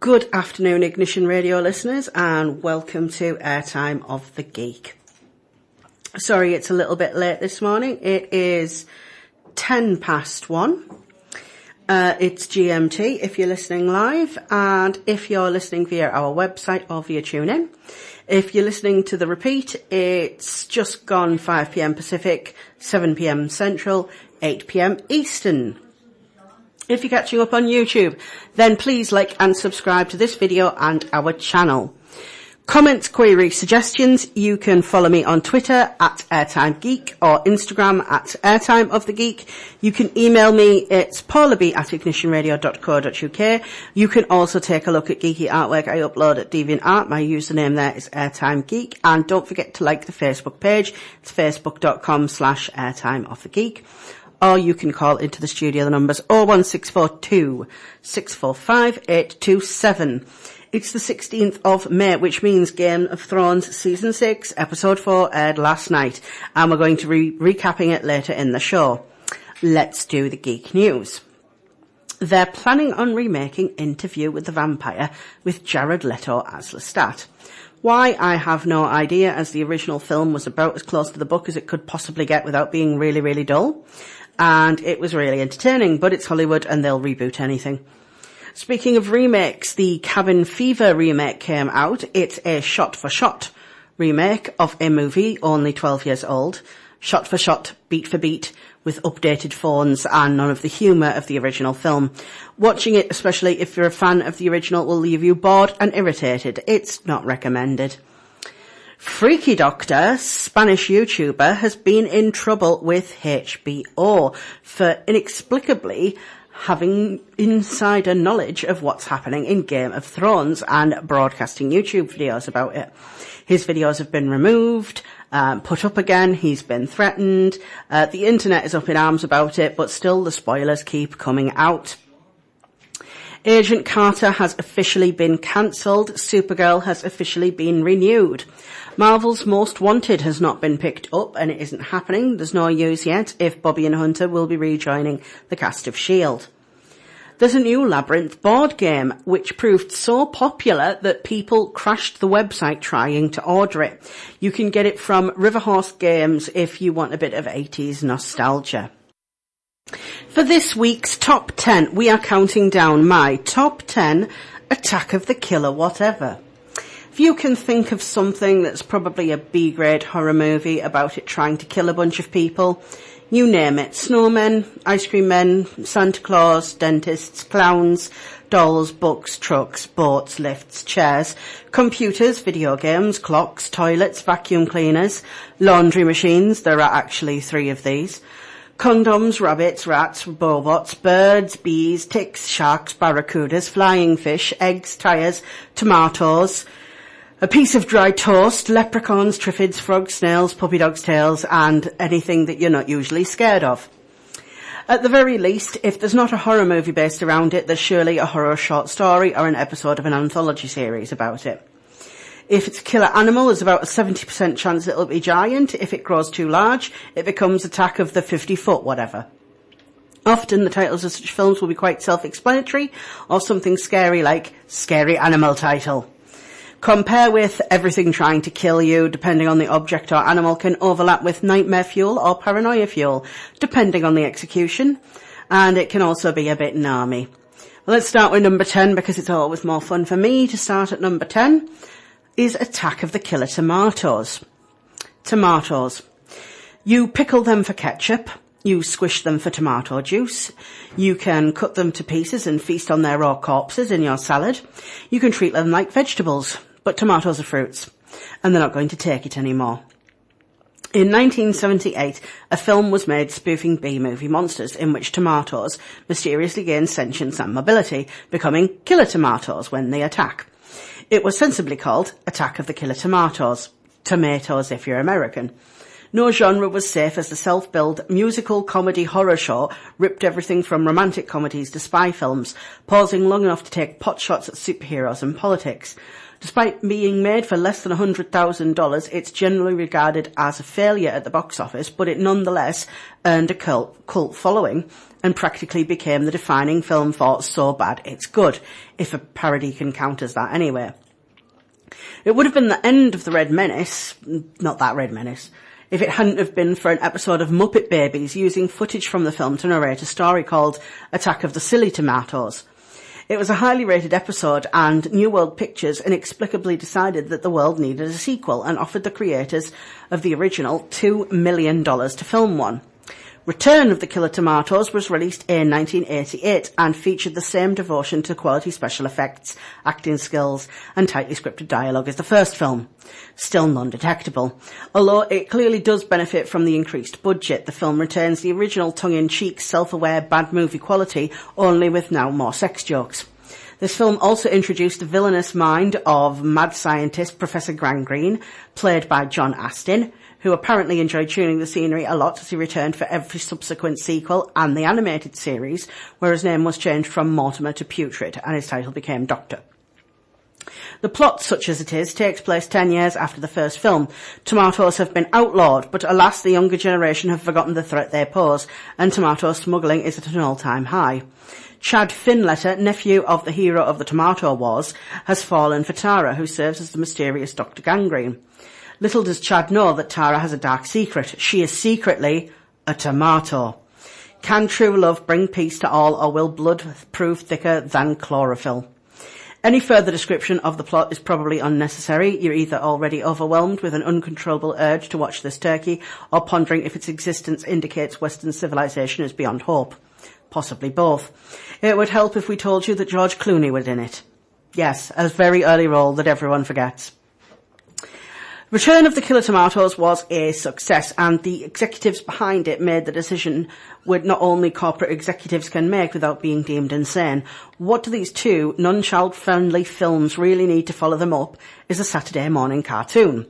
Good afternoon, Ignition Radio listeners, and welcome to Airtime of the Geek. Sorry, it's a little bit late this morning. It is 1:10. It's GMT if you're listening live, and if you're listening via our website or via TuneIn. If you're listening to the repeat, it's just gone 5 p.m. Pacific, 7 p.m. Central, 8 p.m. Eastern. If you're catching up on YouTube, then please like and subscribe to this video and our channel. Comments, queries, suggestions, you can follow me on Twitter at Airtime Geek or Instagram at Airtime of the Geek. You can email me, it's paulab@ignitionradio.co.uk. You can also take a look at geeky artwork I upload at DeviantArt. My username there is Airtime Geek. And don't forget to like the Facebook page. It's facebook.com/Airtime of the Geek. Or you can call into the studio. The number's 01642 645 827. It's the 16th of May, which means Game of Thrones Season 6, Episode 4 aired last night, and we're going to be recapping it later in the show. Let's do the geek news. They're planning on remaking Interview with the Vampire with Jared Leto as Lestat. Why, I have no idea, as the original film was about as close to the book as it could possibly get without being really, really dull. And it was really entertaining, but it's Hollywood and they'll reboot anything. Speaking of remakes, the Cabin Fever remake came out. It's a shot-for-shot remake of a movie only 12 years old. Shot-for-shot, beat for beat, with updated phones and none of the humour of the original film. Watching it, especially if you're a fan of the original, will leave you bored and irritated. It's not recommended. Freaky Doctor, Spanish YouTuber, has been in trouble with HBO for inexplicably having insider knowledge of what's happening in Game of Thrones and broadcasting YouTube videos about it. His videos have been removed, put up again, he's been threatened. The internet is up in arms about it, but still the spoilers keep coming out. Agent Carter has officially been cancelled. Supergirl has officially been renewed. Marvel's Most Wanted has not been picked up and it isn't happening. There's no news yet if Bobby and Hunter will be rejoining the cast of S.H.I.E.L.D. There's a new Labyrinth board game which proved so popular that people crashed the website trying to order it. You can get it from Riverhorse Games if you want a bit of 80s nostalgia. For this week's Top 10, we are counting down my Top 10 Attack of the Killer Whatever. If you can think of something that's probably a B-grade horror movie about it trying to kill a bunch of people, you name it. Snowmen, ice cream men, Santa Claus, dentists, clowns, dolls, books, trucks, boats, lifts, chairs, computers, video games, clocks, toilets, vacuum cleaners, laundry machines, there are actually 3 of these, condoms, rabbits, rats, robots, birds, bees, ticks, sharks, barracudas, flying fish, eggs, tyres, tomatoes, a piece of dry toast, leprechauns, triffids, frogs, snails, puppy dogs' tails, and anything that you're not usually scared of. At the very least, if there's not a horror movie based around it, there's surely a horror short story or an episode of an anthology series about it. If it's a killer animal, there's about a 70% chance it'll be giant. If it grows too large, it becomes Attack of the 50-foot whatever. Often the titles of such films will be quite self-explanatory, or something scary like Scary Animal Title. Compare with Everything Trying to Kill You, depending on the object or animal, can overlap with Nightmare Fuel or Paranoia Fuel, depending on the execution, and it can also be a bit narmy. Let's start with number 10, because it's always more fun for me to start at number 10, is Attack of the Killer Tomatoes. Tomatoes. You pickle them for ketchup, you squish them for tomato juice, you can cut them to pieces and feast on their raw corpses in your salad, you can treat them like vegetables. But tomatoes are fruits, and they're not going to take it anymore. In 1978, a film was made spoofing B-movie monsters in which tomatoes mysteriously gain sentience and mobility, becoming killer tomatoes when they attack. It was sensibly called Attack of the Killer Tomatoes. Tomatoes if you're American. No genre was safe as the self-billed musical comedy horror show ripped everything from romantic comedies to spy films, pausing long enough to take potshots at superheroes and politics. Despite being made for less than $100,000, it's generally regarded as a failure at the box office, but it nonetheless earned a cult following and practically became the defining film for So Bad It's Good, if a parody can count as that anyway. It would have been the end of the Red Menace, not that Red Menace, if it hadn't have been for an episode of Muppet Babies using footage from the film to narrate a story called Attack of the Silly Tomatoes. It was a highly rated episode, and New World Pictures inexplicably decided that the world needed a sequel and offered the creators of the original $2 million to film one. Return of the Killer Tomatoes was released in 1988 and featured the same devotion to quality special effects, acting skills and tightly scripted dialogue as the first film. Still non-detectable. Although it clearly does benefit from the increased budget, the film retains the original tongue-in-cheek, self-aware bad movie quality, only with now more sex jokes. This film also introduced the villainous mind of mad scientist Professor Gangrene, played by John Astin, who apparently enjoyed tuning the scenery a lot as he returned for every subsequent sequel and the animated series, where his name was changed from Mortimer to Putrid and his title became Doctor. The plot, such as it is, takes place 10 years after the first film. Tomatoes have been outlawed, but alas, the younger generation have forgotten the threat they pose, and tomato smuggling is at an all-time high. Chad Finletter, nephew of the hero of the Tomato Wars, has fallen for Tara, who serves as the mysterious Dr. Gangrene. Little does Chad know that Tara has a dark secret. She is secretly a tomato. Can true love bring peace to all, or will blood prove thicker than chlorophyll? Any further description of the plot is probably unnecessary. You're either already overwhelmed with an uncontrollable urge to watch this turkey, or pondering if its existence indicates Western civilization is beyond hope. Possibly both. It would help if we told you that George Clooney was in it. Yes, a very early role that everyone forgets. Return of the Killer Tomatoes was a success, and the executives behind it made the decision which not only corporate executives can make without being deemed insane. What do these two non-child-friendly films really need to follow them up is a Saturday morning cartoon.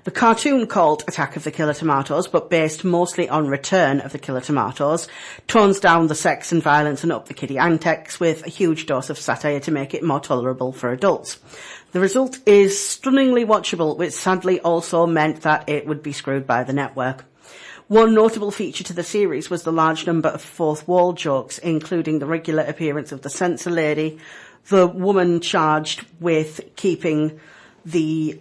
The cartoon, called Attack of the Killer Tomatoes, but based mostly on Return of the Killer Tomatoes, tones down the sex and violence and up the kiddie antics with a huge dose of satire to make it more tolerable for adults. The result is stunningly watchable, which sadly also meant that it would be screwed by the network. One notable feature to the series was the large number of fourth wall jokes, including the regular appearance of the censor lady, the woman charged with keeping the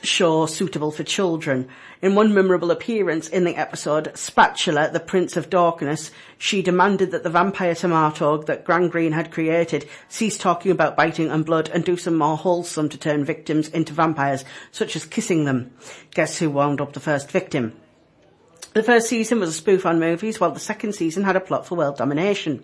show suitable for children. In one memorable appearance in the episode Spatula, the Prince of Darkness, she demanded that the vampire tomato that Gangrene had created cease talking about biting and blood and do some more wholesome to turn victims into vampires, such as kissing them. Guess who wound up the first victim? The first season was a spoof on movies, while the second season had a plot for world domination.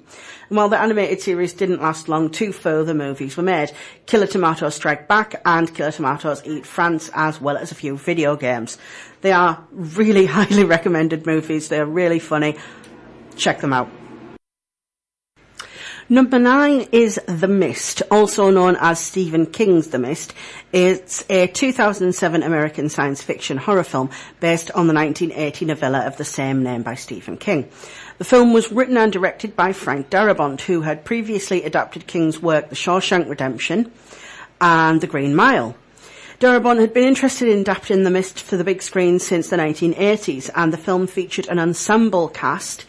And while the animated series didn't last long, two further movies were made: Killer Tomatoes Strike Back and Killer Tomatoes Eat France, as well as a few video games. They are really highly recommended movies. They're really funny. Check them out. Number 9 is The Mist, also known as Stephen King's The Mist. It's a 2007 American science fiction horror film based on the 1980 novella of the same name by Stephen King. The film was written and directed by Frank Darabont, who had previously adapted King's work The Shawshank Redemption and The Green Mile. Darabont had been interested in adapting The Mist for the big screen since the 1980s, and the film featured an ensemble cast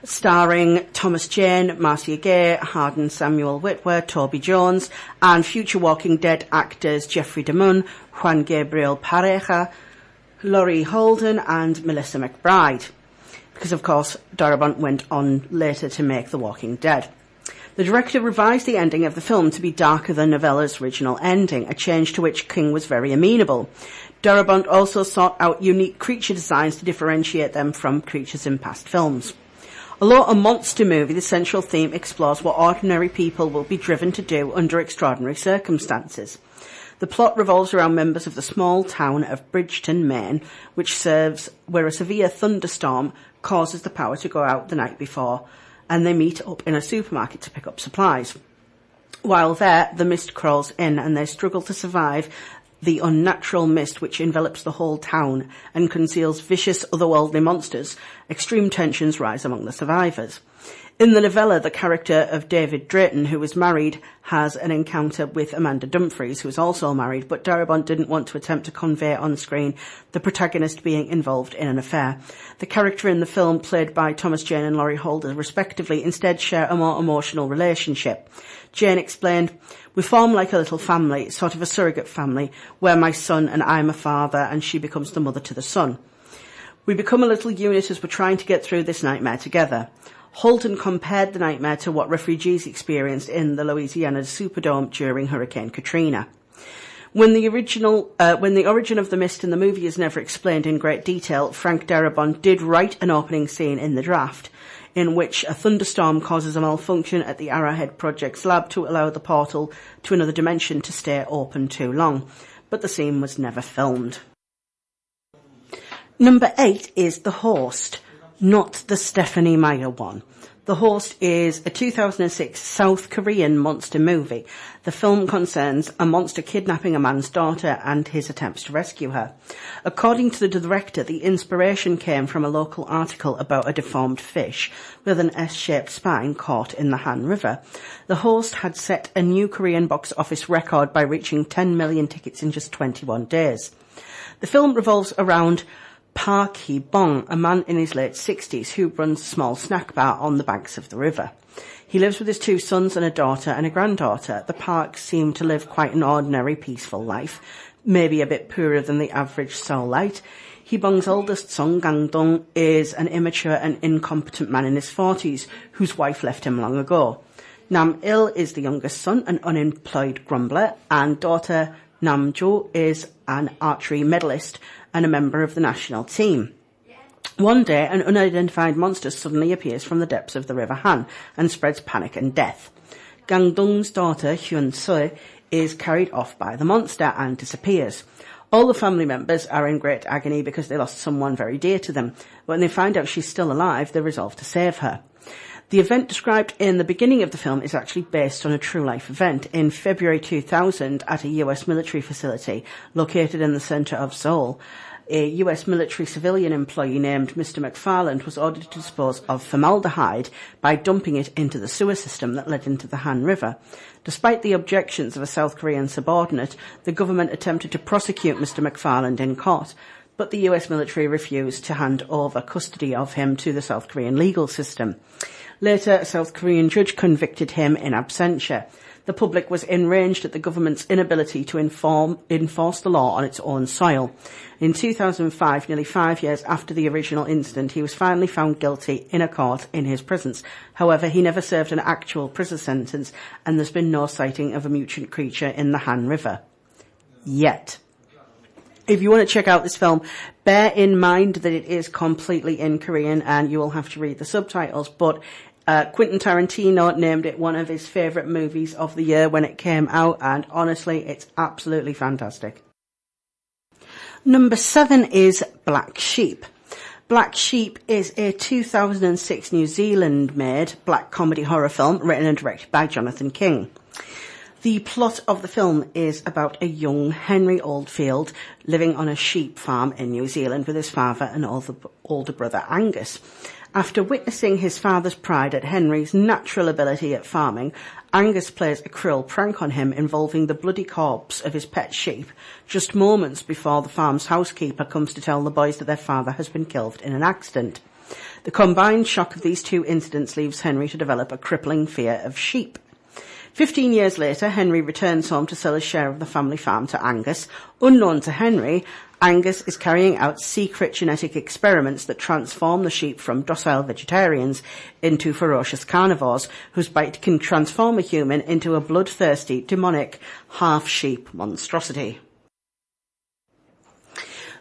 starring Thomas Jane, Marcia Gay, Harden Samuel Whitwer, Toby Jones, and future Walking Dead actors Jeffrey DeMunn, Juan Gabriel Pareja, Laurie Holden, and Melissa McBride. Because, of course, Darabont went on later to make The Walking Dead. The director revised the ending of the film to be darker than novella's original ending, a change to which King was very amenable. Darabont also sought out unique creature designs to differentiate them from creatures in past films. Although a monster movie, the central theme explores what ordinary people will be driven to do under extraordinary circumstances. The plot revolves around members of the small town of Bridgeton, Maine, which serves where a severe thunderstorm causes the power to go out the night before, and they meet up in a supermarket to pick up supplies. While there, the mist crawls in and they struggle to survive the unnatural mist which envelops the whole town and conceals vicious otherworldly monsters, extreme tensions rise among the survivors. In the novella, the character of David Drayton, who was married, has an encounter with Amanda Dumfries, who is also married, but Darabont didn't want to attempt to convey on screen the protagonist being involved in an affair. The character in the film, played by Thomas Jane and Laurie Holder respectively, instead share a more emotional relationship. Jane explained, "We form like a little family, sort of a surrogate family, where my son and I'm a father and she becomes the mother to the son. We become a little unit as we're trying to get through this nightmare together." Holton compared the nightmare to what refugees experienced in the Louisiana Superdome during Hurricane Katrina. When the origin of the mist in the movie is never explained in great detail, Frank Darabont did write an opening scene in the draft, in which a thunderstorm causes a malfunction at the Arrowhead Project's lab to allow the portal to another dimension to stay open too long. But the scene was never filmed. Number 8 is The Host. Not the Stephenie Meyer one. The Host is a 2006 South Korean monster movie. The film concerns a monster kidnapping a man's daughter and his attempts to rescue her. According to the director, the inspiration came from a local article about a deformed fish with an S-shaped spine caught in the Han River. The Host had set a new Korean box office record by reaching 10 million tickets in just 21 days. The film revolves around Park Hee-bong, a man in his late 60s who runs a small snack bar on the banks of the river. He lives with his 2 sons and a daughter and a granddaughter. The Parks seem to live quite an ordinary, peaceful life, maybe a bit poorer than the average Seoulite. Hee-bong's oldest son, Gang-dong, is an immature and incompetent man in his 40s whose wife left him long ago. Nam-il is the youngest son, an unemployed grumbler, and daughter Nam-jo is an archery medalist and a member of the national team. One day, an unidentified monster suddenly appears from the depths of the River Han and spreads panic and death. Gang-dong's daughter, Hyun-seo, is carried off by the monster and disappears. All the family members are in great agony because they lost someone very dear to them. When they find out she's still alive, they resolve to save her. The event described in the beginning of the film is actually based on a true-life event. In February 2000, at a US military facility located in the centre of Seoul, a US military civilian employee named Mr. McFarland was ordered to dispose of formaldehyde by dumping it into the sewer system that led into the Han River. Despite the objections of a South Korean subordinate, the government attempted to prosecute Mr. McFarland in court, but the US military refused to hand over custody of him to the South Korean legal system. Later, a South Korean judge convicted him in absentia. The public was enraged at the government's inability to enforce the law on its own soil. In 2005, nearly 5 years after the original incident, he was finally found guilty in a court in his presence. However, he never served an actual prison sentence, and there's been no sighting of a mutant creature in the Han River. Yet. If you want to check out this film, bear in mind that it is completely in Korean and you will have to read the subtitles, but Quentin Tarantino named it one of his favourite movies of the year when it came out, and honestly, it's absolutely fantastic. Number 7 is Black Sheep. Black Sheep is a 2006 New Zealand-made black comedy horror film written and directed by Jonathan King. The plot of the film is about a young Henry Oldfield living on a sheep farm in New Zealand with his father and older brother Angus. After witnessing his father's pride at Henry's natural ability at farming, Angus plays a cruel prank on him involving the bloody corpse of his pet sheep, just moments before the farm's housekeeper comes to tell the boys that their father has been killed in an accident. The combined shock of these two incidents leaves Henry to develop a crippling fear of sheep. 15 years later, Henry returns home to sell his share of the family farm to Angus. Unknown to Henry, Angus is carrying out secret genetic experiments that transform the sheep from docile vegetarians into ferocious carnivores, whose bite can transform a human into a bloodthirsty, demonic, half-sheep monstrosity.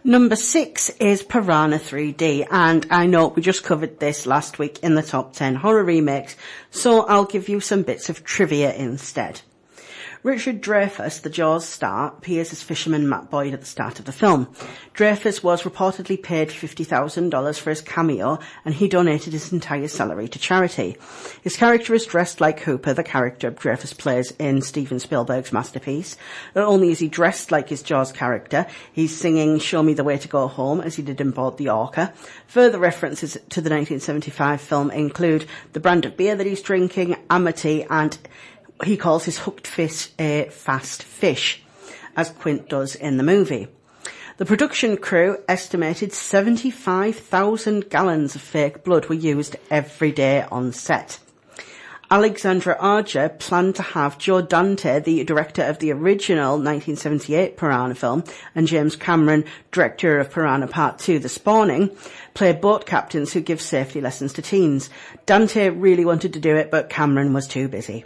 Number 6 is Piranha 3D, and I know we just covered this last week in the top 10 horror remakes, so I'll give you some bits of trivia instead. Richard Dreyfuss, the Jaws star, appears as fisherman Matt Boyd at the start of the film. Dreyfuss was reportedly paid $50,000 for his cameo, and he donated his entire salary to charity. His character is dressed like Hooper, the character Dreyfuss plays in Steven Spielberg's masterpiece. Not only is he dressed like his Jaws character, he's singing Show Me the Way to Go Home as he did in Board the Orca. Further references to the 1975 film include the brand of beer that he's drinking, Amity, and he calls his hooked fish a fast fish, as Quint does in the movie. The production crew estimated 75,000 gallons of fake blood were used every day on set. Alexandra Arger planned to have Joe Dante, the director of the original 1978 Piranha film, and James Cameron, director of Piranha Part 2, The Spawning, play boat captains who give safety lessons to teens. Dante really wanted to do it, but Cameron was too busy.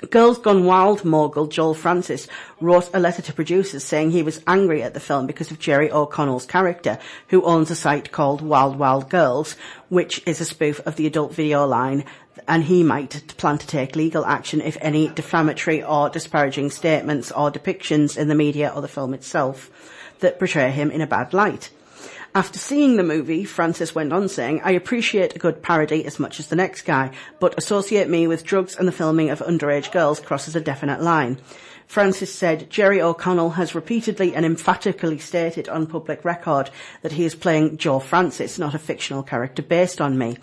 Girls Gone Wild mogul Joel Francis wrote a letter to producers saying he was angry at the film because of Jerry O'Connell's character, who owns a site called Wild Wild Girls, which is a spoof of the adult video line, and he might plan to take legal action if any defamatory or disparaging statements or depictions in the media or the film itself that portray him in a bad light. After seeing the movie, Francis went on saying, I appreciate a good parody as much as the next guy, but associate me with drugs and the filming of underage girls crosses a definite line. Francis said, Jerry O'Connell has repeatedly and emphatically stated on public record that he is playing Joe Francis, not a fictional character based on me.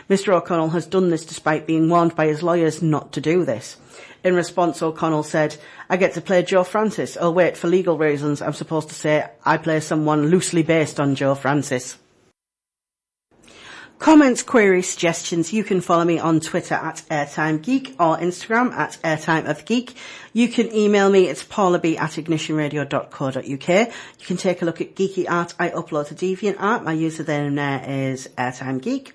Mr. O'Connell has done this despite being warned by his lawyers not to do this. In response, O'Connell said, I get to play Joe Francis. Oh wait, for legal reasons, I'm supposed to say I play someone loosely based on Joe Francis. Comments, queries, suggestions, you can follow me on Twitter at Airtime Geek or Instagram at Airtime of Geek. You can email me, it's paulab@ignitionradio.co.uk. You can take a look at geeky art I upload to DeviantArt. My username there is Airtime Geek.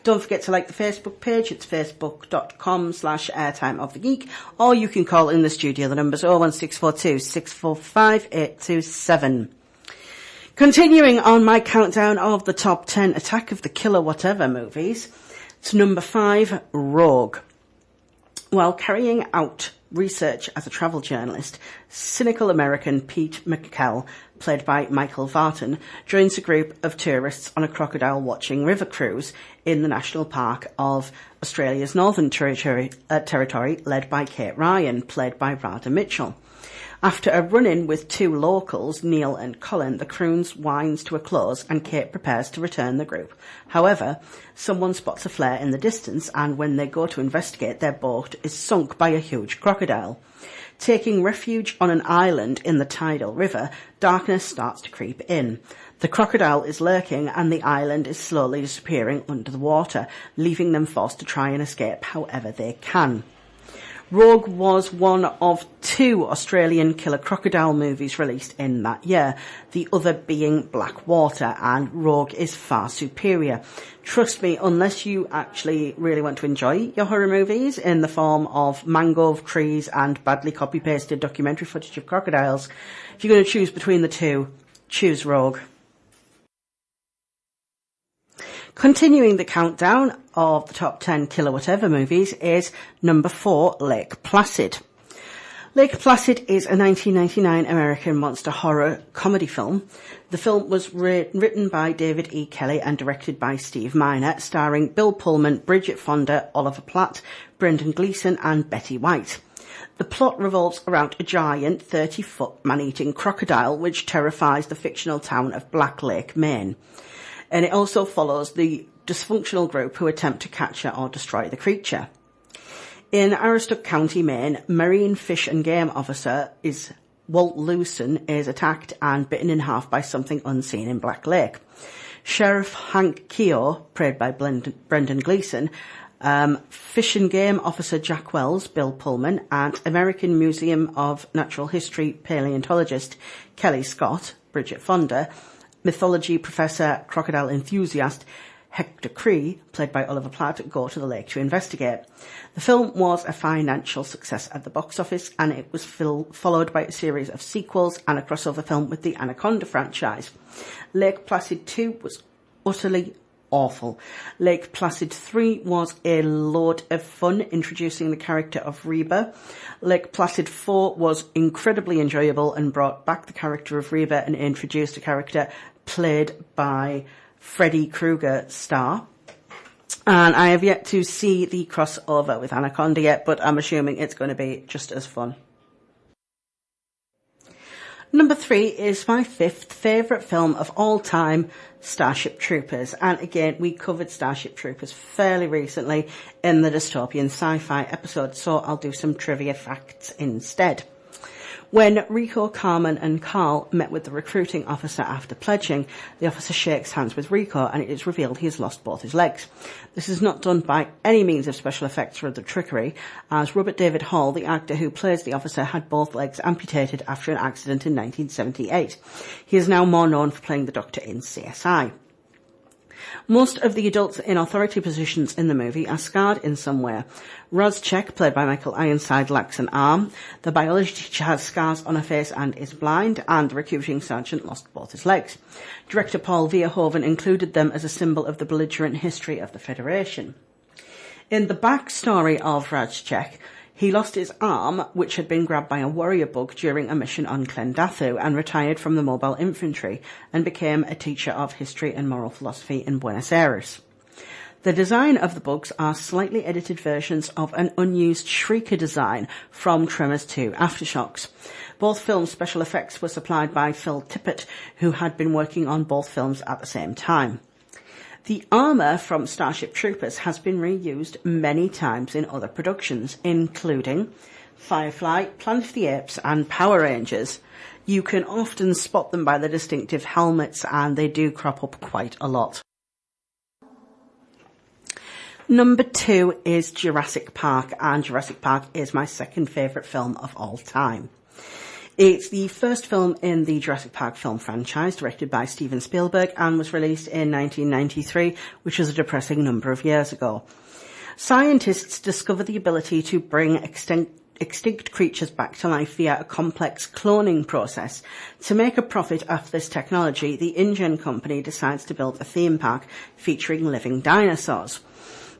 Don't forget to like the Facebook page. It's facebook.com/airtime of the geek. Or you can call in the studio. The number's 01642 645 827. Continuing on my countdown of the top 10 Attack of the Killer Whatever movies, to number 5, Rogue. While carrying out research as a travel journalist, cynical American Pete McKell, played by Michael Vartan, joins a group of tourists on a crocodile-watching river cruise in the National Park of Australia's Northern Territory, led by Kate Ryan, played by Radha Mitchell. After a run-in with two locals, Neil and Colin, the cruise winds to a close and Kate prepares to return the group. However, someone spots a flare in the distance, and when they go to investigate, their boat is sunk by a huge crocodile. Taking refuge on an island in the tidal river, darkness starts to creep in. The crocodile is lurking and the island is slowly disappearing under the water, leaving them forced to try and escape however they can. Rogue was one of 2 Australian killer crocodile movies released in that year, the other being Blackwater, and Rogue is far superior. Trust me, unless you actually really want to enjoy your horror movies in the form of mangrove trees and badly copy-pasted documentary footage of crocodiles, if you're going to choose between the two, choose Rogue. Continuing the countdown of the top 10 Killer Whatever movies is number 4, Lake Placid. Lake Placid is a 1999 American monster horror comedy film. The film was written by David E. Kelly and directed by Steve Miner, starring Bill Pullman, Bridget Fonda, Oliver Platt, Brendan Gleeson and Betty White. The plot revolves around a giant 30-foot man-eating crocodile which terrifies the fictional town of Black Lake, Maine. And it also follows the dysfunctional group who attempt to capture or destroy the creature. In Aroostook County, Maine, Marine Fish and Game Officer Walt Lewson is attacked and bitten in half by something unseen in Black Lake. Sheriff Hank Keogh, played by Brendan Gleeson, Fish and Game Officer Jack Wells, Bill Pullman, and American Museum of Natural History paleontologist Kelly Scott, Bridget Fonda, mythology professor, crocodile enthusiast Hector Cree, played by Oliver Platt, go to the lake to investigate. The film was a financial success at the box office, and it was followed by a series of sequels and a crossover film with the Anaconda franchise. Lake Placid 2 was utterly awful. Lake Placid 3 was a load of fun, introducing the character of Reba. Lake Placid 4 was incredibly enjoyable and brought back the character of Reba and introduced a character played by Freddy Krueger star. And I have yet to see the crossover with Anaconda yet, but I'm assuming it's going to be just as fun. Number 3 is my 5th favourite film of all time, Starship Troopers. And again, we covered Starship Troopers fairly recently in the dystopian sci-fi episode, so I'll do some trivia facts instead. When Rico, Carmen and Carl met with the recruiting officer after pledging, the officer shakes hands with Rico and it is revealed he has lost both his legs. This is not done by any means of special effects or other trickery, as Robert David Hall, the actor who plays the officer, had both legs amputated after an accident in 1978. He is now more known for playing the Doctor in CSI. Most of the adults in authority positions in the movie are scarred in some way. Rozchek, played by Michael Ironside, lacks an arm. The biology teacher has scars on her face and is blind, and the recruiting sergeant lost both his legs. Director Paul Verhoeven included them as a symbol of the belligerent history of the Federation. In the backstory of Rozchek, he lost his arm, which had been grabbed by a warrior bug during a mission on Klendathu, and retired from the mobile infantry and became a teacher of history and moral philosophy in Buenos Aires. The design of the bugs are slightly edited versions of an unused Shrieker design from Tremors 2 Aftershocks. Both films' special effects were supplied by Phil Tippett, who had been working on both films at the same time. The armour from Starship Troopers has been reused many times in other productions, including Firefly, Planet of the Apes and Power Rangers. You can often spot them by the distinctive helmets, and they do crop up quite a lot. Number 2 is Jurassic Park, and Jurassic Park is my second favourite film of all time. It's the first film in the Jurassic Park film franchise, directed by Steven Spielberg, and was released in 1993, which was a depressing number of years ago. Scientists discover the ability to bring extinct creatures back to life via a complex cloning process. To make a profit off this technology, the InGen company decides to build a theme park featuring living dinosaurs.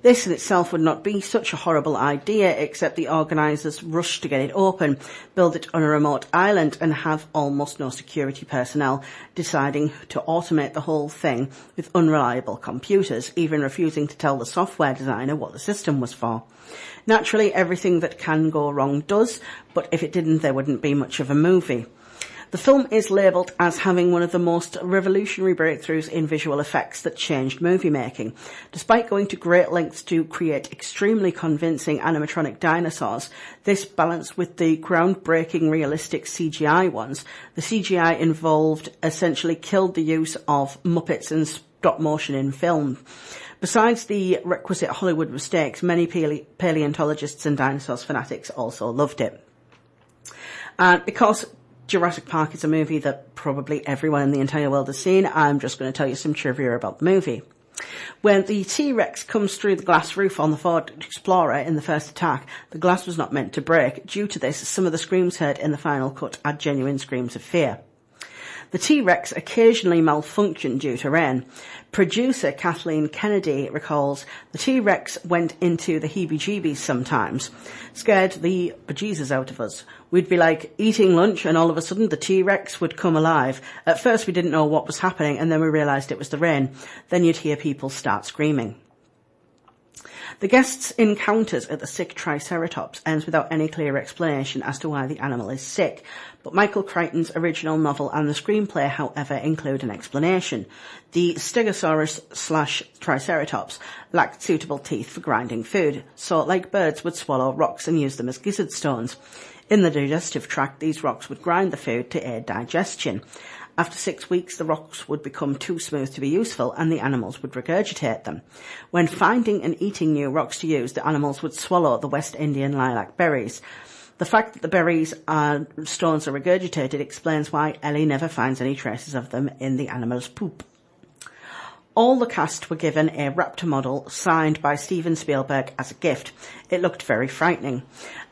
This in itself would not be such a horrible idea, except the organisers rush to get it open, build it on a remote island and have almost no security personnel, deciding to automate the whole thing with unreliable computers, even refusing to tell the software designer what the system was for. Naturally, everything that can go wrong does, but if it didn't, there wouldn't be much of a movie. The film is labelled as having one of the most revolutionary breakthroughs in visual effects that changed movie making. Despite going to great lengths to create extremely convincing animatronic dinosaurs, this balanced with the groundbreaking realistic CGI ones, the CGI involved essentially killed the use of Muppets and stop motion in film. Besides the requisite Hollywood mistakes, many paleontologists and dinosaurs fanatics also loved it. And because Jurassic Park is a movie that probably everyone in the entire world has seen, I'm just going to tell you some trivia about the movie. When the T-Rex comes through the glass roof on the Ford Explorer in the first attack, the glass was not meant to break. Due to this, some of the screams heard in the final cut are genuine screams of fear. The T-Rex occasionally malfunctioned due to rain. Producer Kathleen Kennedy recalls the T-Rex went into the heebie-jeebies sometimes, scared the bejesus out of us. We'd be like eating lunch and all of a sudden the T-Rex would come alive. At first we didn't know what was happening and then we realised it was the rain. Then you'd hear people start screaming. The guests' encounters at the sick Triceratops ends without any clear explanation as to why the animal is sick, but Michael Crichton's original novel and the screenplay, however, include an explanation. The Stegosaurus/Triceratops lacked suitable teeth for grinding food, so like birds would swallow rocks and use them as gizzard stones. In the digestive tract, these rocks would grind the food to aid digestion. After 6 weeks, the rocks would become too smooth to be useful and the animals would regurgitate them. When finding and eating new rocks to use, the animals would swallow the West Indian lilac berries. The fact that the berries stones are regurgitated explains why Ellie never finds any traces of them in the animal's poop. All the cast were given a Raptor model signed by Steven Spielberg as a gift. It looked very frightening.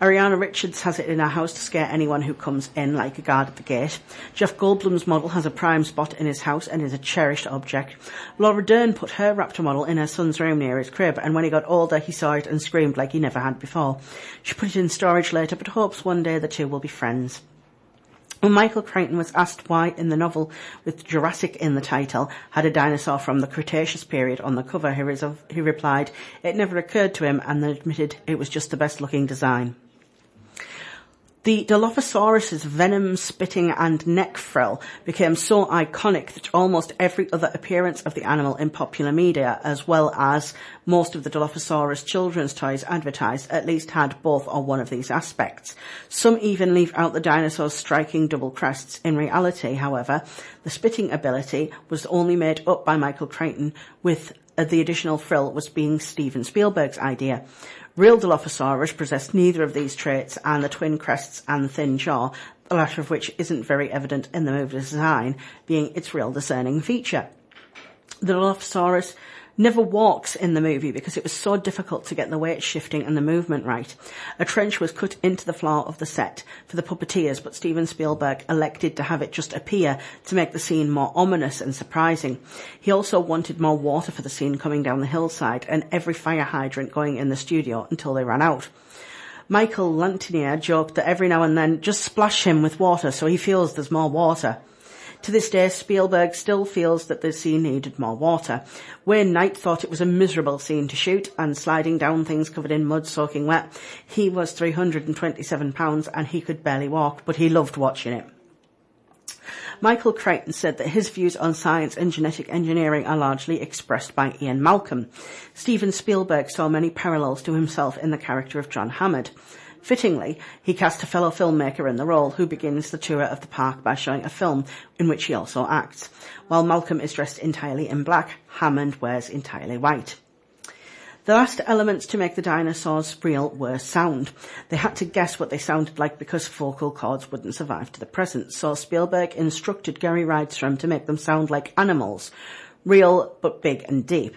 Ariana Richards has it in her house to scare anyone who comes in, like a guard at the gate. Jeff Goldblum's model has a prime spot in his house and is a cherished object. Laura Dern put her Raptor model in her son's room near his crib, and when he got older he saw it and screamed like he never had before. She put it in storage later, but hopes one day the two will be friends. When Michael Crichton was asked why in the novel with Jurassic in the title had a dinosaur from the Cretaceous period on the cover, he replied it never occurred to him and then admitted it was just the best looking design. The Dilophosaurus's venom, spitting and neck frill became so iconic that almost every other appearance of the animal in popular media, as well as most of the Dilophosaurus children's toys advertised, at least had both or one of these aspects. Some even leave out the dinosaur's striking double crests. In reality, however, the spitting ability was only made up by Michael Crichton, with the additional frill was being Steven Spielberg's idea. Real Dilophosaurus possessed neither of these traits, and the twin crests and the thin jaw, the latter of which isn't very evident in the movie design, being its real discerning feature. The Dilophosaurus never walks in the movie because it was so difficult to get the weight shifting and the movement right. A trench was cut into the floor of the set for the puppeteers, but Steven Spielberg elected to have it just appear to make the scene more ominous and surprising. He also wanted more water for the scene coming down the hillside and every fire hydrant going in the studio until they ran out. Michael Lantinier joked that every now and then just splash him with water so he feels there's more water. To this day, Spielberg still feels that the scene needed more water. Wayne Knight thought it was a miserable scene to shoot, and sliding down things covered in mud soaking wet. He was 327 pounds and he could barely walk, but he loved watching it. Michael Crichton said that his views on science and genetic engineering are largely expressed by Ian Malcolm. Steven Spielberg saw many parallels to himself in the character of John Hammond. Fittingly, he cast a fellow filmmaker in the role, who begins the tour of the park by showing a film in which he also acts. While Malcolm is dressed entirely in black, Hammond wears entirely white. The last elements to make the dinosaurs real were sound. They had to guess what they sounded like because vocal cords wouldn't survive to the present, so Spielberg instructed Gary Rydstrom to make them sound like animals, real but big and deep.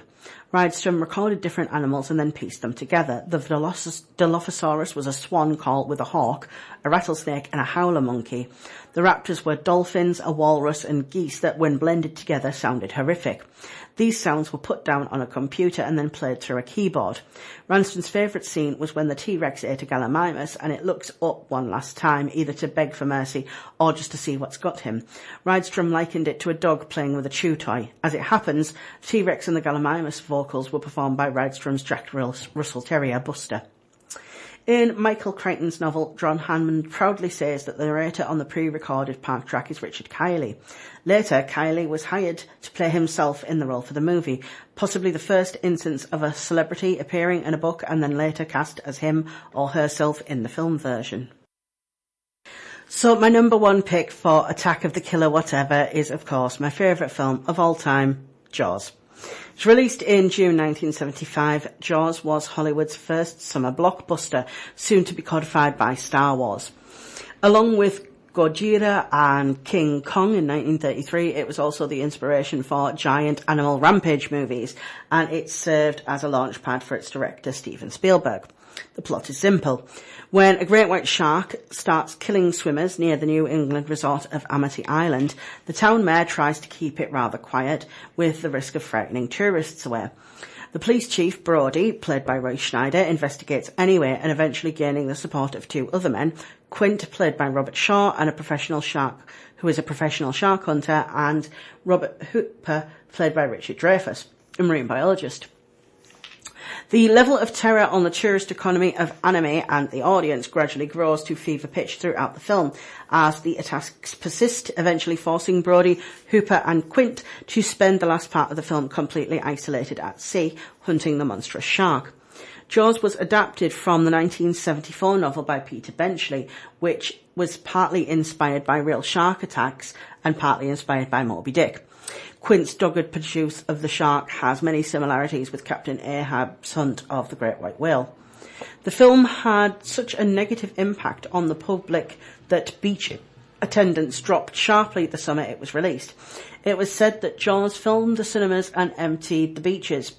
Rydstrom recorded different animals and then pieced them together. The Dilophosaurus was a swan call with a hawk, a rattlesnake and a howler monkey. The raptors were dolphins, a walrus and geese that, when blended together, sounded horrific. These sounds were put down on a computer and then played through a keyboard. Ranstrom's favourite scene was when the T-Rex ate a gallimimus and it looks up one last time, either to beg for mercy or just to see what's got him. Rydstrom likened it to a dog playing with a chew toy. As it happens, the T-Rex and the gallimimus vocals were performed by Rydstrom's Jack Russell Terrier, Buster. In Michael Crichton's novel, John Hammond proudly says that the narrator on the pre-recorded park track is Richard Kiley. Later, Kiley was hired to play himself in the role for the movie, possibly the first instance of a celebrity appearing in a book and then later cast as him or herself in the film version. So my number one pick for Attack of the Killer Whatever is, of course, my favourite film of all time, Jaws. It was released in June 1975. Jaws was Hollywood's first summer blockbuster, soon to be codified by Star Wars. Along with Gojira and King Kong in 1933, it was also the inspiration for giant animal rampage movies, and it served as a launch pad for its director, Steven Spielberg. The plot is simple. When a great white shark starts killing swimmers near the New England resort of Amity Island, the town mayor tries to keep it rather quiet, with the risk of frightening tourists away. The police chief, Brody, played by Roy Schneider, investigates anyway and eventually gaining the support of two other men, Quint, played by Robert Shaw, and who is a professional shark hunter, and Robert Hooper, played by Richard Dreyfuss, a marine biologist. The level of terror on the tourist economy of anime and the audience gradually grows to fever pitch throughout the film as the attacks persist, eventually forcing Brody, Hooper and Quint to spend the last part of the film completely isolated at sea, hunting the monstrous shark. Jaws was adapted from the 1974 novel by Peter Benchley, which was partly inspired by real shark attacks and partly inspired by Moby Dick. Quint's dogged pursuit of the shark has many similarities with Captain Ahab's hunt of the great white whale. The film had such a negative impact on the public that attendance dropped sharply the summer it was released. It was said that Jaws filmed the cinemas and emptied the beaches.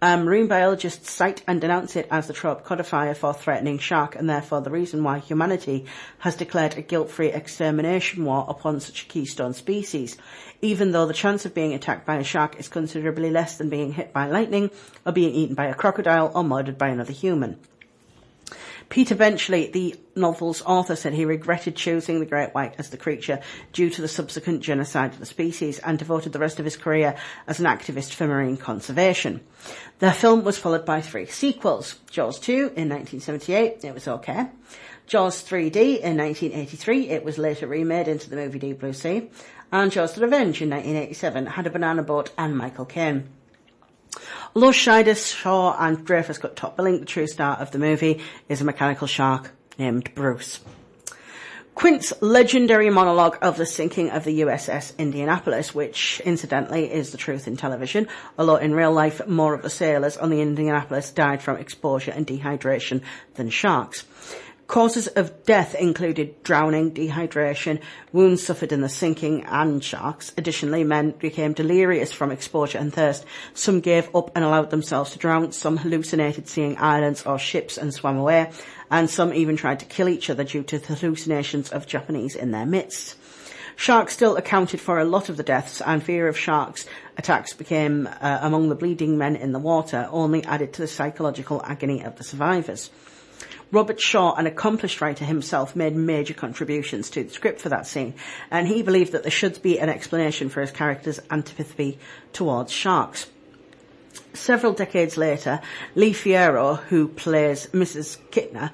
Marine biologists cite and denounce it as the trope codifier for threatening shark, and therefore the reason why humanity has declared a guilt-free extermination war upon such a keystone species, even though the chance of being attacked by a shark is considerably less than being hit by lightning, or being eaten by a crocodile, or murdered by another human. Peter Benchley, the novel's author, said he regretted choosing the great white as the creature due to the subsequent genocide of the species, and devoted the rest of his career as an activist for marine conservation. The film was followed by 3 sequels. Jaws 2 in 1978, it was okay. Jaws 3D in 1983, it was later remade into the movie Deep Blue Sea. And Jaws the Revenge in 1987 had a banana boat and Michael Caine. Although Scheider, Shaw and Dreyfuss got top billing, the true star of the movie is a mechanical shark named Bruce. Quint's legendary monologue of the sinking of the USS Indianapolis, which incidentally is the truth in television, although in real life more of the sailors on the Indianapolis died from exposure and dehydration than sharks. Causes of death included drowning, dehydration, wounds suffered in the sinking, and sharks. Additionally, men became delirious from exposure and thirst. Some gave up and allowed themselves to drown. Some hallucinated seeing islands or ships and swam away. And some even tried to kill each other due to the hallucinations of Japanese in their midst. Sharks still accounted for a lot of the deaths, and fear of sharks attacks became, among the bleeding men in the water, only added to the psychological agony of the survivors. Robert Shaw, an accomplished writer himself, made major contributions to the script for that scene, and he believed that there should be an explanation for his character's antipathy towards sharks. Several decades later, Lee Fierro, who plays Mrs. Kittner,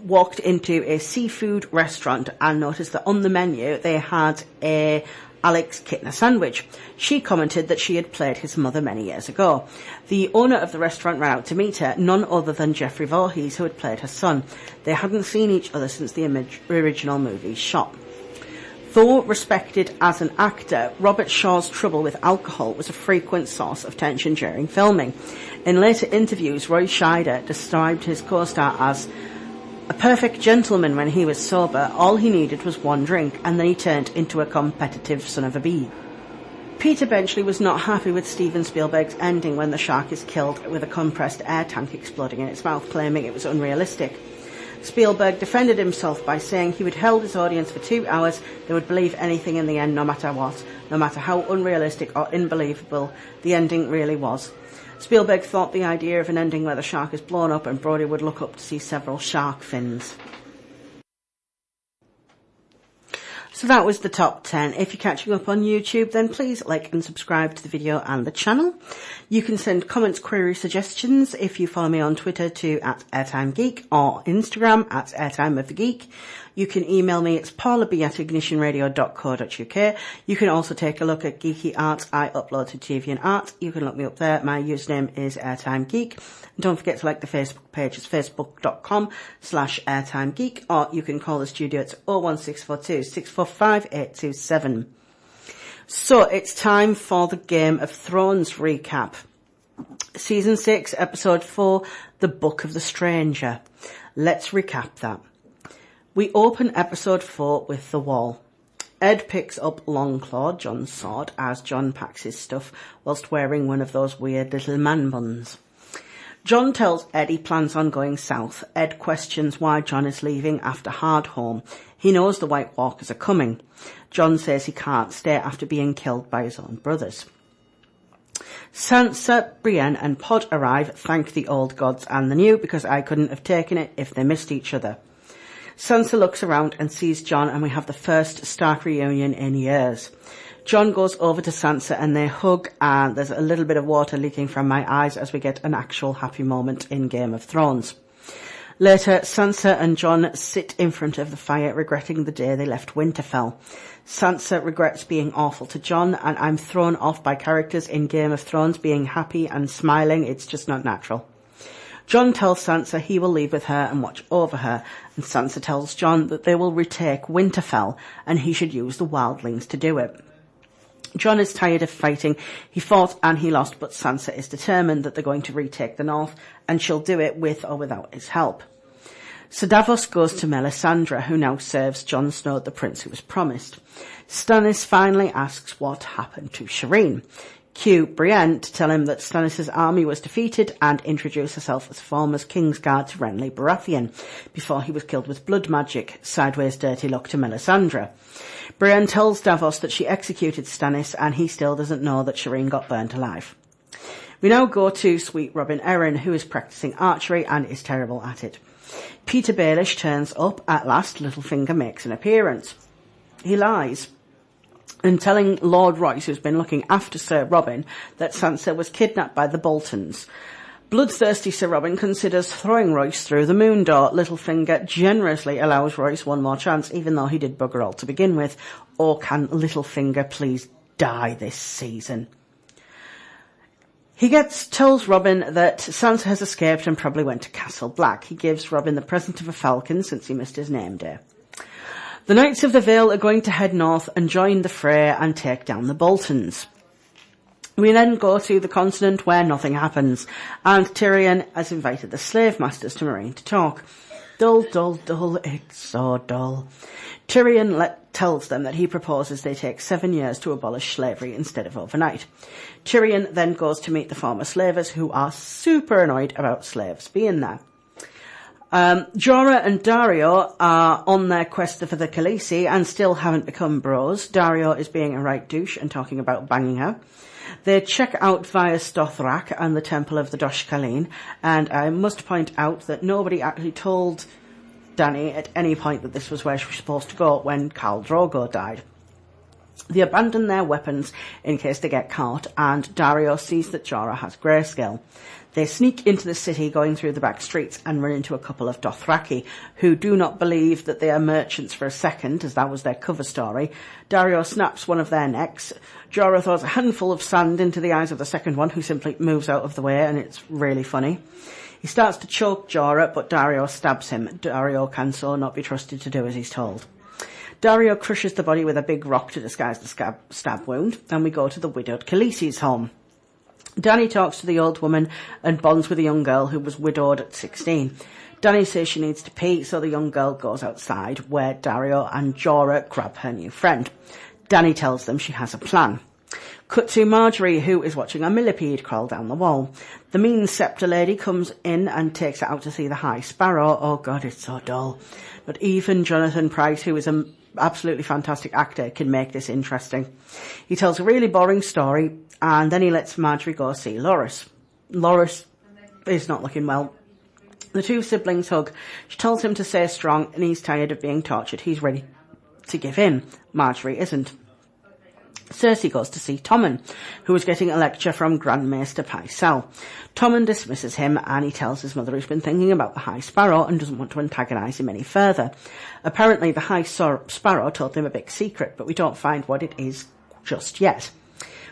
walked into a seafood restaurant and noticed that on the menu they had a Alex Kittner sandwich. She commented that she had played his mother many years ago. The owner of the restaurant ran out to meet her, none other than Jeffrey Voorhees, who had played her son. They hadn't seen each other since the original movie shot. Though respected as an actor, Robert Shaw's trouble with alcohol was a frequent source of tension during filming. In later interviews, Roy Scheider described his co-star as a perfect gentleman when he was sober. All he needed was one drink, and then he turned into a competitive son of a bee. Peter Benchley was not happy with Steven Spielberg's ending when the shark is killed with a compressed air tank exploding in its mouth, claiming it was unrealistic. Spielberg defended himself by saying he would hold his audience for 2 hours. They would believe anything in the end, no matter what, no matter how unrealistic or unbelievable the ending really was. Spielberg thought the idea of an ending where the shark is blown up and Brody would look up to see several shark fins. So that was the top 10. If you're catching up on YouTube, then please like and subscribe to the video and the channel. You can send comments, queries, suggestions if you follow me on Twitter to @AirtimeGeek or Instagram @AirtimeOfTheGeek. You can email me, it's paulab@ignitionradio.co.uk. You can also take a look at geeky art I upload to DeviantArt. You can look me up there. My username is AirtimeGeek. And don't forget to like the Facebook page. It's facebook.com/AirtimeGeek, or you can call the studio at 01642 645 827. So it's time for the Game of Thrones recap. Season 6, Episode 4, The Book of the Stranger. Let's recap that. We open Episode 4 with the wall. Ed picks up Longclaw, Jon's sword, as Jon packs his stuff whilst wearing one of those weird little man buns. Jon tells Ed he plans on going south. Ed questions why Jon is leaving after Hardhome. He knows the White Walkers are coming. Jon says he can't stay after being killed by his own brothers. Sansa, Brienne and Pod arrive. Thank the old gods and the new, because I couldn't have taken it if they missed each other. Sansa looks around and sees Jon, and we have the first Stark reunion in years. Jon goes over to Sansa and they hug, and there's a little bit of water leaking from my eyes as we get an actual happy moment in Game of Thrones. Later, Sansa and Jon sit in front of the fire, regretting the day they left Winterfell. Sansa regrets being awful to Jon, and I'm thrown off by characters in Game of Thrones being happy and smiling. It's just not natural. Jon tells Sansa he will leave with her and watch over her, and Sansa tells Jon that they will retake Winterfell and he should use the wildlings to do it. Jon is tired of fighting. He fought and he lost, but Sansa is determined that they're going to retake the north, and she'll do it with or without his help. So Davos goes to Melisandre, who now serves Jon Snow, the prince who was promised. Stannis finally asks what happened to Shireen. Cue Brienne to tell him that Stannis' army was defeated and introduce herself as former Kingsguard to Renly Baratheon before he was killed with blood magic, sideways dirty look to Melisandre. Brienne tells Davos that she executed Stannis and he still doesn't know that Shireen got burnt alive. We now go to sweet Robin Arryn, who is practicing archery and is terrible at it. Peter Baelish turns up at last. Littlefinger makes an appearance. He lies and telling Lord Royce, who's been looking after Sir Robin, that Sansa was kidnapped by the Boltons. Bloodthirsty Sir Robin considers throwing Royce through the moon door. Littlefinger generously allows Royce one more chance, even though he did bugger all to begin with. Or can Littlefinger please die this season? He tells Robin that Sansa has escaped and probably went to Castle Black. He gives Robin the present of a falcon since he missed his name day. The Knights of the Vale are going to head north and join the fray and take down the Boltons. We then go to the continent where nothing happens, and Tyrion has invited the slave masters to Meereen to talk. Dull, dull, dull, it's so dull. Tyrion tells them that he proposes they take 7 years to abolish slavery instead of overnight. Tyrion then goes to meet the former slavers, who are super annoyed about slaves being there. Jorah and Daario are on their quest for the Khaleesi and still haven't become bros. Daario is being a right douche and talking about banging her. They check out Vyas Dothrak and the Temple of the Dosh Khaleen, and I must point out that nobody actually told Dany at any point that this was where she was supposed to go when Khal Drogo died. They abandon their weapons in case they get caught, and Daario sees that Jorah has grayscale. They sneak into the city going through the back streets and run into a couple of Dothraki who do not believe that they are merchants for a second, as that was their cover story. Daario snaps one of their necks. Jorah throws a handful of sand into the eyes of the second one, who simply moves out of the way, and it's really funny. He starts to choke Jorah, but Daario stabs him. Daario can so not be trusted to do as he's told. Daario crushes the body with a big rock to disguise the stab wound, and we go to the widowed Khaleesi's home. Dany talks to the old woman and bonds with a young girl who was widowed at 16. Dany says she needs to pee, so the young girl goes outside, where Daario and Jorah grab her new friend. Dany tells them she has a plan. Cut to Marjorie, who is watching a millipede crawl down the wall. The mean scepter lady comes in and takes her out to see the High Sparrow. Oh God, it's so dull. But even Jonathan Pryce, who is an absolutely fantastic actor, can make this interesting. He tells a really boring story, and then he lets Marjorie go see Loras. Loras is not looking well. The two siblings hug. She tells him to stay strong, and he's tired of being tortured. He's ready to give in. Marjorie isn't. Cersei goes to see Tommen, who is getting a lecture from Grand Maester Pycelle. Tommen dismisses him, and he tells his mother he's been thinking about the High Sparrow and doesn't want to antagonise him any further. Apparently the High Sparrow told him a big secret, but we don't find what it is just yet.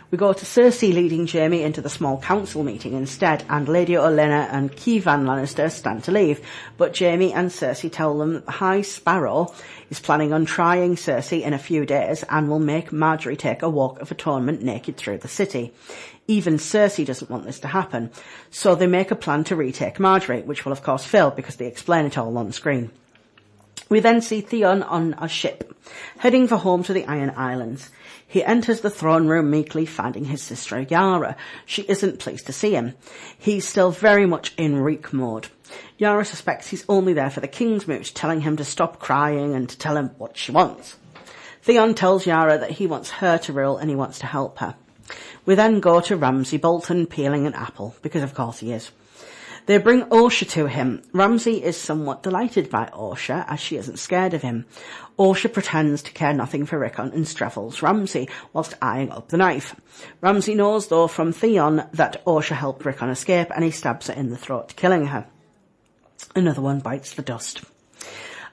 We go to Cersei leading Jaime into the small council meeting instead, and Lady Olenna and Kevan Lannister stand to leave, but Jaime and Cersei tell them that the High Sparrow is planning on trying Cersei in a few days and will make Marjorie take a walk of atonement naked through the city. Even Cersei doesn't want this to happen, so they make a plan to retake Marjorie, which will of course fail because they explain it all on screen. We then see Theon on a ship, heading for home to the Iron Islands. He enters the throne room meekly, finding his sister Yara. She isn't pleased to see him. He's still very much in Reek mode. Yara suspects he's only there for the king's moot, telling him to stop crying and to tell him what she wants. Theon tells Yara that he wants her to rule and he wants to help her. We then go to Ramsay Bolton peeling an apple, because of course he is. They bring Osha to him. Ramsay is somewhat delighted by Osha, as she isn't scared of him. Osha pretends to care nothing for Rickon and strevels Ramsay, whilst eyeing up the knife. Ramsay knows, though, from Theon that Osha helped Rickon escape, and he stabs her in the throat, killing her. Another one bites the dust.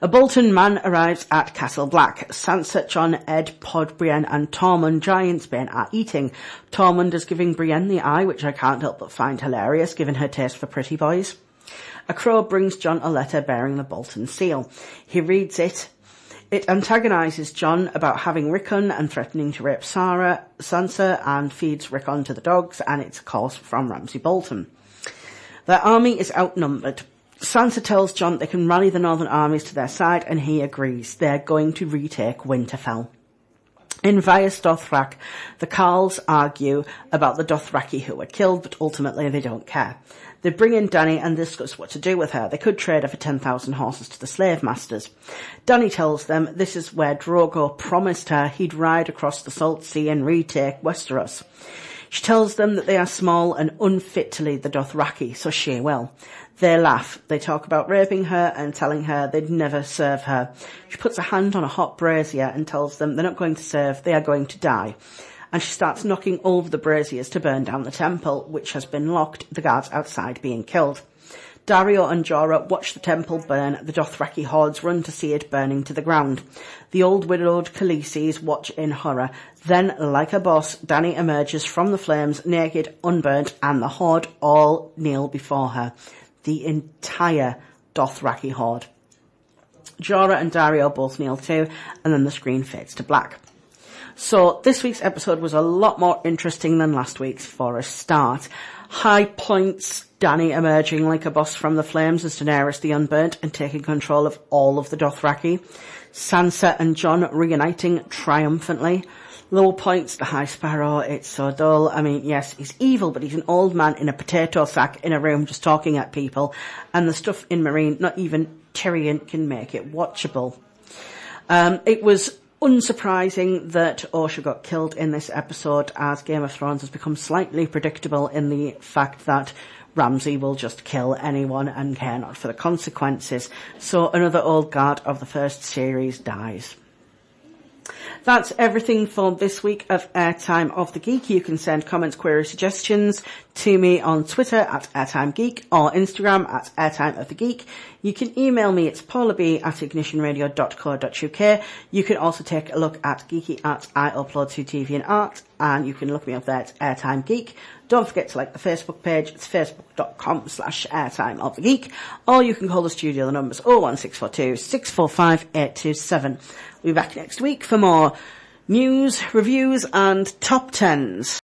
A Bolton man arrives at Castle Black. Sansa, Jon, Ed, Pod, Brienne and Tormund Giantsbane are eating. Tormund is giving Brienne the eye, which I can't help but find hilarious, given her taste for pretty boys. A crow brings Jon a letter bearing the Bolton seal. He reads it. It antagonises Jon about having Rickon and threatening to rape Sansa, and feeds Rickon to the dogs, and it's a course from Ramsay Bolton. Their army is outnumbered. Sansa tells Jon they can rally the northern armies to their side, and he agrees. They're going to retake Winterfell. In Vaes Dothrak, the Carls argue about the Dothraki who were killed, but ultimately they don't care. They bring in Dany and discuss what to do with her. They could trade her for 10,000 horses to the slave masters. Dany tells them this is where Drogo promised her he'd ride across the Salt Sea and retake Westeros. She tells them that they are small and unfit to lead the Dothraki, so she will. They laugh. They talk about raping her and telling her they'd never serve her. She puts a hand on a hot brazier and tells them they're not going to serve, they are going to die. And she starts knocking over the braziers to burn down the temple, which has been locked, the guards outside being killed. Daario and Jorah watch the temple burn, the Dothraki hordes run to see it burning to the ground. The old widowed Khaleesi's watch in horror. Then, like a boss, Dany emerges from the flames, naked, unburnt, and the horde all kneel before her. The entire Dothraki horde. Jorah and Daario both kneel too, and then the screen fades to black. So this week's episode was a lot more interesting than last week's for a start. High points, Dany emerging like a boss from the flames as Daenerys the Unburnt and taking control of all of the Dothraki. Sansa and Jon reuniting triumphantly. Low points, the High Sparrow, it's so dull. I mean, yes, he's evil, but he's an old man in a potato sack in a room just talking at people. And the stuff in Meereen, not even Tyrion can make it watchable. It was unsurprising that Osha got killed in this episode, as Game of Thrones has become slightly predictable in the fact that Ramsay will just kill anyone and care not for the consequences. So another old guard of the first series dies. That's everything for this week of Airtime of the Geek. You can send comments, queries, suggestions to me on Twitter at AirtimeGeek or Instagram at Airtime of the Geek. You can email me, it's paulab@ignitionradio.co.uk. You can also take a look at Geeky Art. I upload to DeviantArt, and you can look me up there at Airtime Geek. Don't forget to like the Facebook page. It's facebook.com/Airtime of the Geek. Or you can call the studio. The number's 01642 645 827. We'll be back next week for more news, reviews, and top 10s.